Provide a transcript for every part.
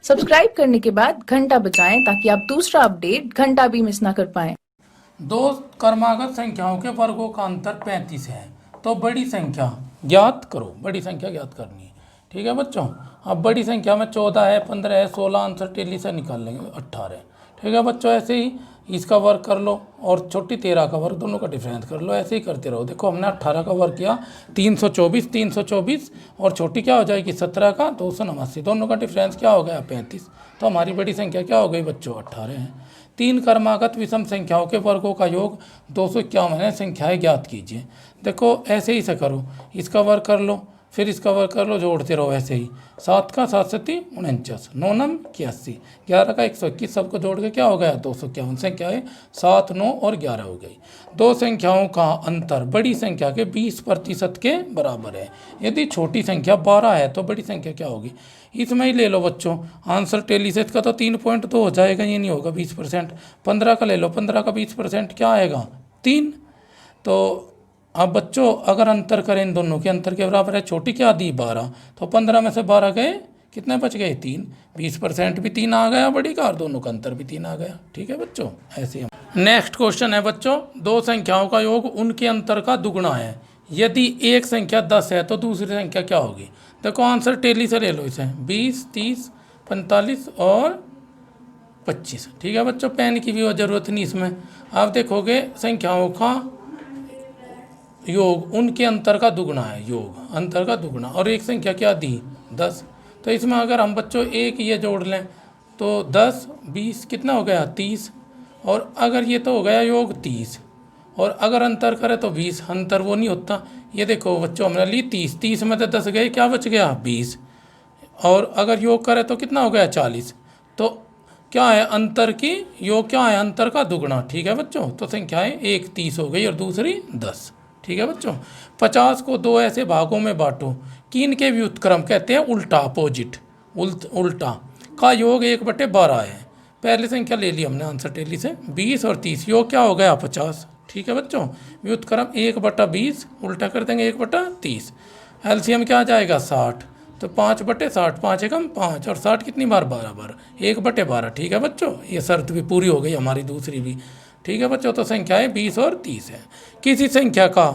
Subscribe करने के बाद घंटा बजाएं ताकि आप दूसरा अपडेट घंटा भी मिस ना कर पाएं। दो क्रमागत संख्याओं के वर्गों का अंतर 35 है, तो बड़ी संख्या ज्ञात करो। बड़ी संख्या ज्ञात करनी है, ठीक है बच्चों। अब बड़ी संख्या में 14 है, 15 है, 16 आंसर टेली से निकाल लेंगे 18, ठीक है बच्चों। ऐसे ही इसका वर्ग कर लो और छोटी 13 का वर्ग, दोनों का डिफरेंस कर लो। ऐसे ही करते रहो। देखो हमने 18 का वर्ग किया 324 और छोटी क्या हो जाएगी 17 का 289, दोनों का डिफरेंस क्या हो गया 35। तो हमारी बड़ी संख्या क्या हो गई बच्चों 18 है। तीन क्रमागत विषम संख्याओं के वर्गों का योग 251 है, संख्याएं ज्ञात कीजिए। देखो ऐसे ही से करो, इसका वर्ग कर लो फिर इसका वर्ग कर लो, जोड़ते रहो ऐसे ही। 7 का 7 सती 49, 9 नम 81, 11 का 121, सबको जोड़ के क्या हो गया 251। संख्याएं 7, 9 और 11 हो गई। दो संख्याओं का अंतर बड़ी संख्या के 20% के बराबर है। यदि छोटी संख्या 12 है तो बड़ी संख्या क्या होगी, इसमें ही ले लो बच्चों। आंसर टेली से इसका तो 3.2 हो जाएगा, ये नहीं होगा 20%। 15 का ले लो, 15 का 20% क्या आएगा 3। तो अब बच्चों अगर अंतर करें इन दोनों के, अंतर के बराबर है। छोटी क्या दी 12, तो 15 में से 12 गए, कितने बच गए 3। 20% भी 3 आ गया बड़ी का और दोनों का अंतर भी 3 आ गया, ठीक है बच्चों। ऐसे हम नेक्स्ट क्वेश्चन है बच्चों, दो संख्याओं का योग उनके अंतर का दुगुना है। यदि एक संख्या 10 है तो दूसरी संख्या क्या होगी। देखो आंसर टेली से ले लो इसे, 20, 30, 45 और 25, ठीक है बच्चों। पेन की भी ज़रूरत नहीं इसमें। आप देखोगे संख्याओं का योग उनके अंतर का दुगुना है, योग अंतर का दुगुना। और एक संख्या क्या दी 10, तो इसमें अगर हम बच्चों एक ये जोड़ लें तो 10, 20 कितना हो गया 30। और अगर ये तो हो गया योग 30 और अगर अंतर करें तो 20, अंतर वो नहीं होता। ये देखो बच्चों हमने ली 30, 30 में तो 10 गए, क्या बच गया 20। और अगर योग करें तो कितना हो गया 40। तो क्या है अंतर की योग, क्या है अंतर का दुगुना, ठीक है बच्चों। तो संख्याएं एक 30 हो गई और दूसरी 10, ठीक है बच्चों। 50 को दो ऐसे भागों में बांटो कि इनके व्युत्क्रम कहते हैं उल्टा, अपोजिट, उल्टा का योग 1/12 है। पहली संख्या ले ली हमने आंसर टेली से, 20 और 30, योग क्या हो गया 50, ठीक है बच्चों। व्युत्क्रम 1/20 उल्टा कर देंगे 1/30। एलसीएम क्या आ जाएगा 60, तो 5/60, 5 एकम 5 और 60 कितनी बार 12 बार, 1/12, ठीक है बच्चों। ये शर्त भी पूरी हो गई हमारी दूसरी भी, ठीक है बच्चों। तो संख्याएं 20 और 30 है। किसी संख्या का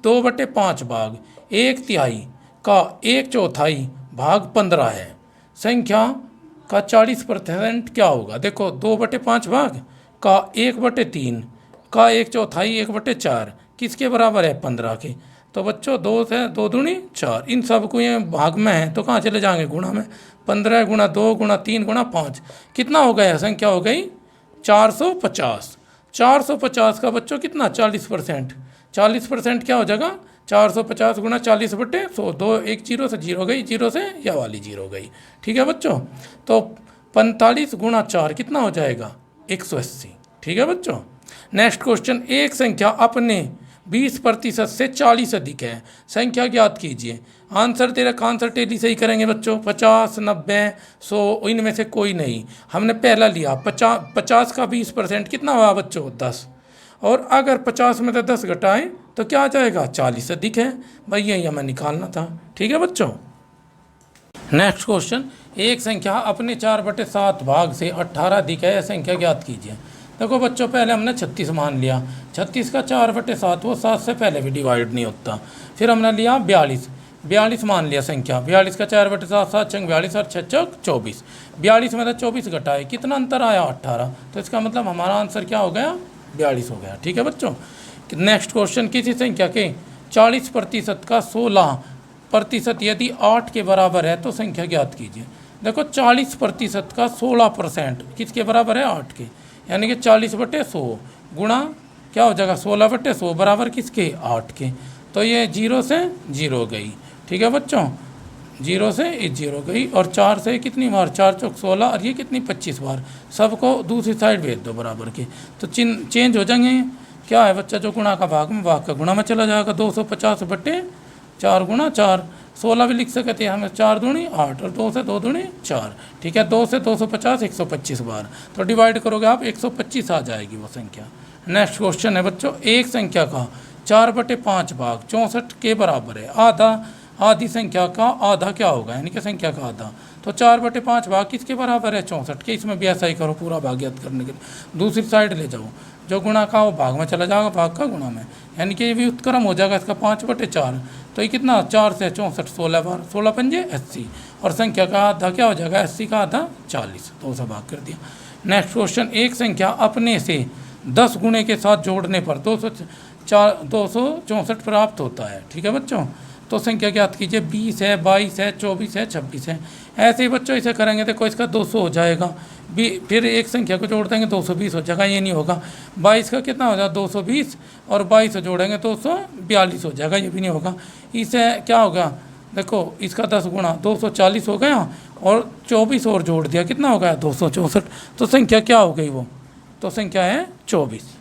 2/5 भाग 1/3 का 1/4 भाग 15 है, संख्या का 40% क्या होगा। देखो 2/5 भाग का 1/3 का 1/4 1/4 किसके बराबर है 15 के। तो बच्चों 2 से 2 दूनी 4, इन सब को ये भाग में है तो कहाँ चले जाएंगे गुणा में। 15 गुणा 2 गुणा 3 गुणा 5 कितना हो गया, संख्या हो गई 450। 450 का बच्चों कितना 40%, 40% क्या हो जाएगा 450 गुणा 40/100, 2 एक जीरो से जीरो गई, जीरो से या वाली जीरो गई, ठीक है बच्चों। तो 45 गुणा 4 कितना हो जाएगा 180, ठीक है बच्चों। नेक्स्ट क्वेश्चन, एक संख्या अपने 20% से 40 अधिक है, संख्या ज्ञात कीजिए। आंसर तेरा आंसर टेली से ही करेंगे बच्चों। 50, 90, 100 इनमें से कोई नहीं। हमने पहला लिया 50 का 20% कितना हुआ बच्चों 10, और अगर 50 में से 10 घटाएं तो क्या आ जाएगा 40 अधिक है भाई, यही हमें निकालना था, ठीक है बच्चों। नेक्स्ट क्वेश्चन, एक संख्या अपने 4/7 भाग से 18 अधिक है, संख्या ज्ञात कीजिए। देखो बच्चों पहले हमने 36 मान लिया, 36 का 4/7 वो 7 से पहले भी डिवाइड नहीं होता। फिर हमने लिया 42 मान लिया संख्या, 42 का 4/7 7 छंग 42 और 6 चौक 24, 42 में से 24 घटाए कितना अंतर आया 18, तो इसका मतलब हमारा आंसर क्या हो गया 42 हो गया, ठीक है बच्चों। नेक्स्ट क्वेश्चन, किसी संख्या के 40% का 16% यदि 8 के बराबर है तो संख्या ज्ञात कीजिए। देखो 40% का 16% किसके बराबर है 8 के, यानी कि 40/100 गुणा क्या हो जाएगा 16/100 बराबर किसके 8 के। तो ये 0 से 0 गई, ठीक है बच्चों, 0 से 0 गई और 4 से कितनी बार 4 चौक 16 और ये कितनी 25 बार। सबको दूसरी साइड भेज दो बराबर के, तो चिन्ह चेंज हो जाएंगे। क्या है बच्चा, जो गुणा का भाग में भाग का गुणा में चला जाएगा। 250/4 गुणा 4, 16 भी लिख सकते हैं हमें, 4 दूनी 8 और 2 से 2 दूनी 4, ठीक है। 2 से 250 125 बार, तो डिवाइड करोगे आप 125 आ जाएगी वो संख्या। नेक्स्ट क्वेश्चन है बच्चों, एक संख्या का 4/5 भाग 64 के बराबर है, आधी संख्या का आधा क्या होगा, यानी कि संख्या का आधा। तो 4/5 भाग किसके बराबर है, 64 के। इसमें भी ऐसा ही करो पूरा भाग याद करने के लिए। दूसरी साइड ले जाओ, जो गुणा का वो भाग में चला जाएगा, भाग का गुणा में, यानी कि ये भी उत्क्रम हो जाएगा इसका 5/4। तो ये कितना, 4 से 64, 16 बार, 16 पंजे 80, और संख्या का आधा क्या हो जाएगा, 80 का आधा 40, तो उसे भाग कर दिया। नेक्स्ट क्वेश्चन, एक संख्या अपने से 10 गुणे के साथ जोड़ने पर 264 प्राप्त होता है। ठीक है बच्चों, तो संख्या ज्ञात कीजिए। 20 है, 22 है, 24 है, 26 है। ऐसे ही बच्चों इसे करेंगे देखो, इसका 200 हो जाएगा, फिर एक संख्या को जोड़ देंगे 220 हो जाएगा, ये नहीं होगा। 22 का कितना हो जाएगा, 220, और 22 से जोड़ेंगे 242 हो जाएगा, ये भी नहीं होगा। इसे क्या होगा, देखो इसका 10 गुणा 240 हो गया, और 24 और जोड़ दिया, कितना हो गया, 264। तो संख्या क्या हो गई वो, तो संख्या है 24।